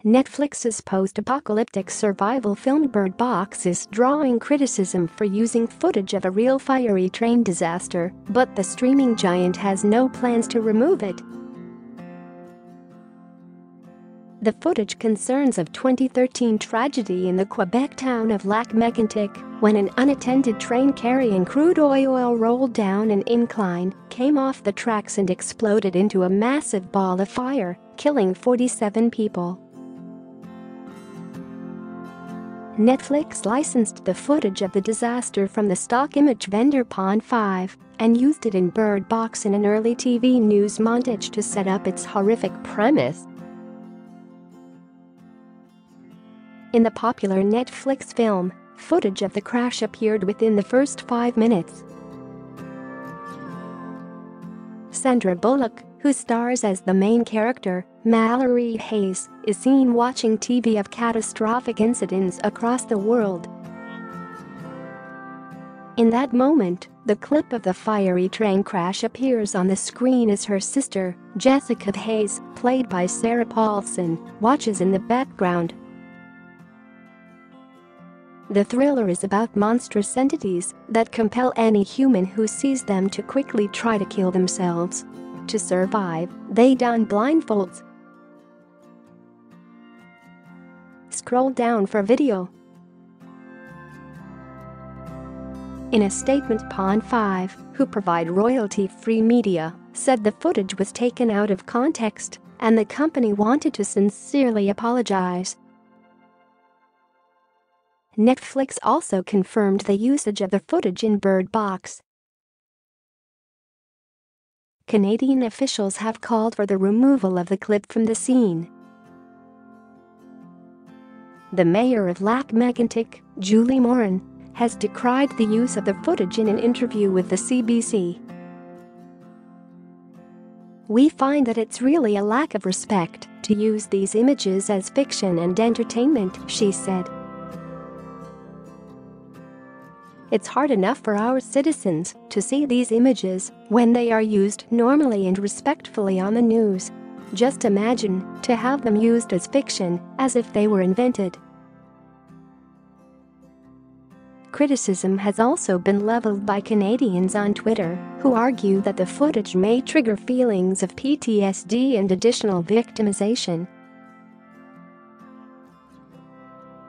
Netflix's post-apocalyptic survival film Bird Box is drawing criticism for using footage of a real fiery train disaster, but the streaming giant has no plans to remove it. The footage concerns a 2013 tragedy in the Quebec town of Lac-Megantic, when an unattended train carrying crude oil rolled down an incline, came off the tracks and exploded into a massive ball of fire, killing 47 people. Netflix licensed the footage of the disaster from the stock image vendor Pond5 and used it in Bird Box in an early TV news montage to set up its horrific premise. In the popular Netflix film, footage of the crash appeared within the first 5 minutes. Sandra Bullock, who stars as the main character, Malorie Hayes, is seen watching TV of catastrophic incidents across the world. In that moment, the clip of the fiery train crash appears on the screen as her sister, Jessica Hayes, played by Sarah Paulson, watches in the background. The thriller is about monstrous entities that compel any human who sees them to quickly try to kill themselves. To survive, they don blindfolds. Scroll down for video. In a statement, Pond5, who provide royalty-free media, said the footage was taken out of context and the company wanted to sincerely apologize. Netflix also confirmed the usage of the footage in Bird Box. Canadian officials have called for the removal of the clip from the scene. The mayor of Lac-Megantic, Julie Morin, has decried the use of the footage in an interview with the CBC. "We find that it's really a lack of respect to use these images as fiction and entertainment," she said. "It's hard enough for our citizens to see these images when they are used normally and respectfully on the news. Just imagine to have them used as fiction, as if they were invented." Criticism has also been leveled by Canadians on Twitter, who argue that the footage may trigger feelings of PTSD and additional victimization.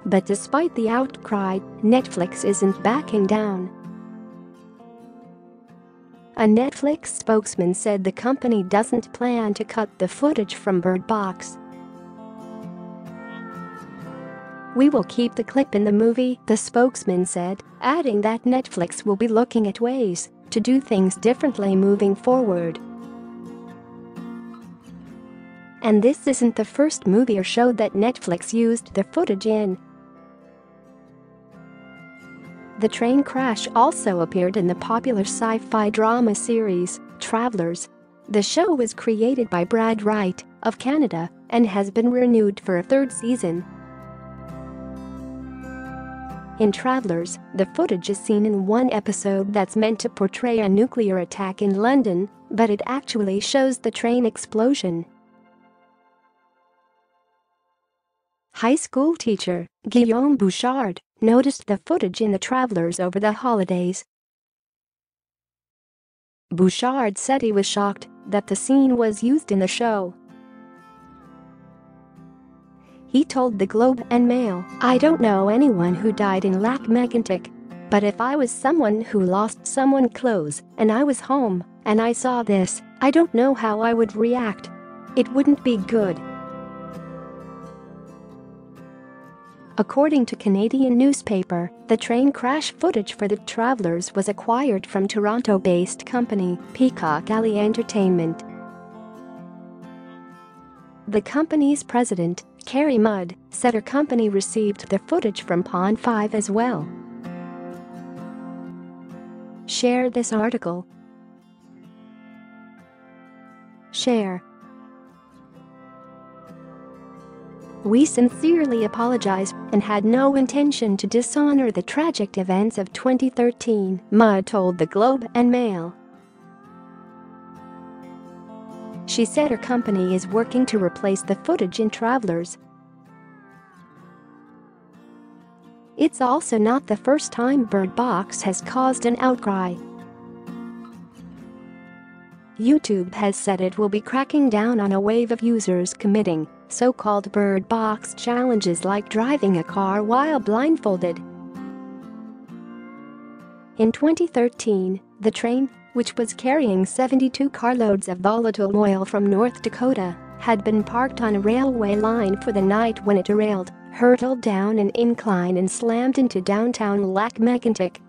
But despite the outcry, Netflix isn't backing down. A Netflix spokesman said the company doesn't plan to cut the footage from Bird Box. "We will keep the clip in the movie," the spokesman said, adding that Netflix will be looking at ways to do things differently moving forward. And this isn't the first movie or show that Netflix used the footage in. The train crash also appeared in the popular sci-fi drama series, Travelers. The show was created by Brad Wright, of Canada, and has been renewed for a 3rd season. In Travelers, the footage is seen in one episode that's meant to portray a nuclear attack in London, but it actually shows the train explosion. High school teacher Guillaume Bouchard noticed the footage in the Travelers over the holidays. Bouchard said he was shocked that the scene was used in the show. He told the Globe and Mail, "I don't know anyone who died in Lac-Megantic, but if I was someone who lost someone close and I was home and I saw this, I don't know how I would react. It wouldn't be good." According to Canadian newspaper, the train crash footage for the Travelers was acquired from Toronto-based company Peacock Alley Entertainment. The company's president, Carrie Mudd, said her company received the footage from Pond5 as well. Share this article. Share. "We sincerely apologize and had no intention to dishonor the tragic events of 2013, Mudd told the Globe and Mail. She said her company is working to replace the footage in Travelers. It's also not the first time Bird Box has caused an outcry. YouTube has said it will be cracking down on a wave of users committing so-called Bird Box challenges like driving a car while blindfolded. In 2013, the train, which was carrying 72 carloads of volatile oil from North Dakota, had been parked on a railway line for the night when it derailed, hurtled down an incline and slammed into downtown Lac-Megantic.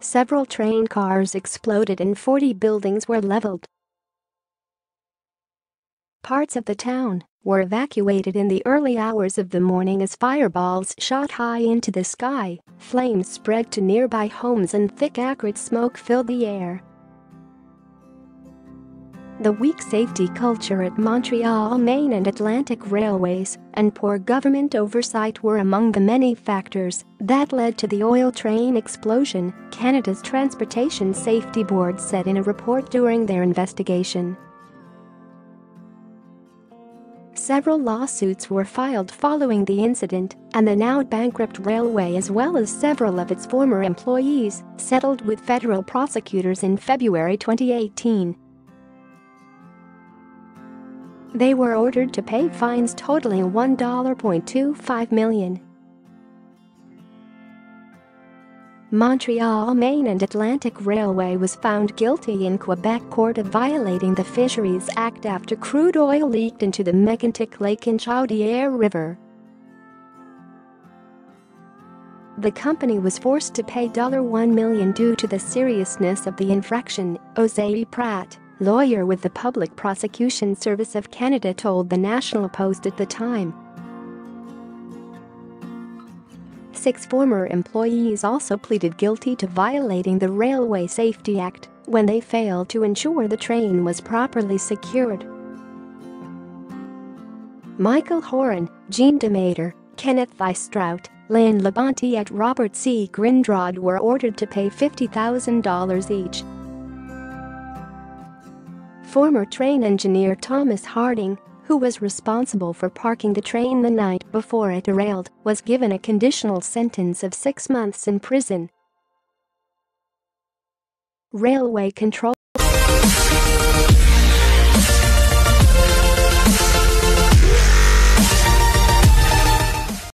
Several train cars exploded and 40 buildings were leveled. Parts of the town were evacuated in the early hours of the morning as fireballs shot high into the sky, flames spread to nearby homes and thick acrid smoke filled the air. The weak safety culture at Montreal, Maine and Atlantic Railways and poor government oversight were among the many factors that led to the oil train explosion, Canada's Transportation Safety Board said in a report during their investigation. Several lawsuits were filed following the incident, and the now bankrupt railway as well as several of its former employees settled with federal prosecutors in February 2018. They were ordered to pay fines totaling $1.25 million. Montreal, Maine and Atlantic Railway was found guilty in Quebec court of violating the Fisheries Act after crude oil leaked into the Megantic Lake in Chaudière River. The company was forced to pay $1 million due to the seriousness of the infraction, Jose Pratt, lawyer with the Public Prosecution Service of Canada, told the National Post at the time. 6 former employees also pleaded guilty to violating the Railway Safety Act when they failed to ensure the train was properly secured. Michael Horan, Jean Demater, Kenneth Weistrout, Lynn Labonte and Robert C. Grindrod were ordered to pay $50,000 each. Former train engineer Thomas Harding, who was responsible for parking the train the night before it derailed, was given a conditional sentence of 6 months in prison. Railway control